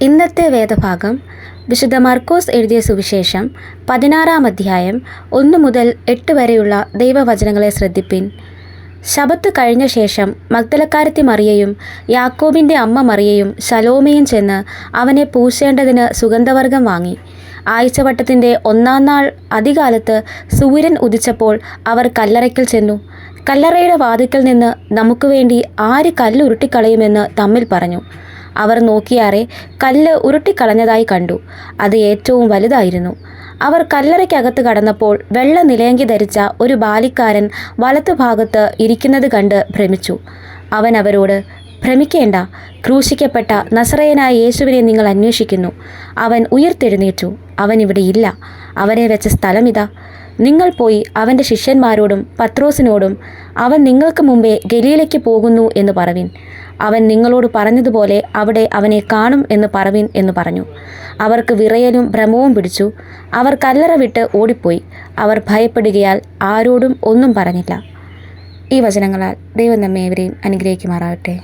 ഇന്നത്തെ വേദഭാഗം വിശുദ്ധ മർക്കോസ് എഴുതിയ സുവിശേഷം 16-ാം അധ്യായം 1 മുതൽ 8 വരെയുള്ള ദൈവവചനങ്ങളെ ശ്രദ്ധിപ്പിൻ. ശബത്ത് കഴിഞ്ഞ ശേഷം മഗ്ദലക്കാരത്തി മറിയയും യാക്കോബിൻ്റെ അമ്മ മറിയയും ശലോമയും ചെന്ന് അവനെ പൂശേണ്ടതിന് സുഗന്ധവർഗം വാങ്ങി. ആഴ്ചവട്ടത്തിൻ്റെ 1-ാം നാൾ അതികാലത്ത് സൂര്യൻ ഉദിച്ചപ്പോൾ അവർ കല്ലറയ്ക്കൽ ചെന്നു. കല്ലറയുടെ വാതിൽക്കൽ നിന്ന് നമുക്ക് വേണ്ടി ആര് കല്ല് ഉരുട്ടിക്കളയുമെന്ന് തമ്മിൽ പറഞ്ഞു. അവർ നോക്കിയാറെ കല്ല് ഉരുട്ടിക്കളഞ്ഞതായി കണ്ടു. അത് ഏറ്റവും വലുതായിരുന്നു. അവർ കല്ലറയ്ക്കകത്ത് കടന്നപ്പോൾ വെള്ള നിലയങ്കി ധരിച്ച ഒരു ബാലിക്കാരൻ വലത്തുഭാഗത്ത് ഇരിക്കുന്നത് കണ്ട് ഭ്രമിച്ചു. അവൻ അവരോട്, ഭ്രമിക്കേണ്ട, ക്രൂശിക്കപ്പെട്ട നസറയനായ യേശുവിനെ നിങ്ങൾ അന്വേഷിക്കുന്നു. അവൻ ഉയിർത്തെഴുന്നേറ്റു. അവൻ ഇവിടെ ഇല്ല. അവനെ വെച്ച സ്ഥലമിതാ. നിങ്ങൾ പോയി അവൻ്റെ ശിഷ്യന്മാരോടും പത്രോസിനോടും അവൻ നിങ്ങൾക്ക് മുമ്പേ ഗലീലയ്ക്ക് പോകുന്നു എന്ന് പറവിൻ. അവൻ നിങ്ങളോട് പറഞ്ഞതുപോലെ അവിടെ അവനെ കാണും എന്ന് പറവിൻ എന്ന് പറഞ്ഞു. അവർക്ക് വിറയലും ഭ്രമവും പിടിച്ചു. അവർ കല്ലറ വിട്ട് ഓടിപ്പോയി. അവർ ഭയപ്പെടുകയാൽ ആരോടും ഒന്നും പറഞ്ഞില്ല. ഈ വചനങ്ങളാൽ ദൈവം നമ്മെ ഏവരെയും അനുഗ്രഹിക്കുമാറാകട്ടെ.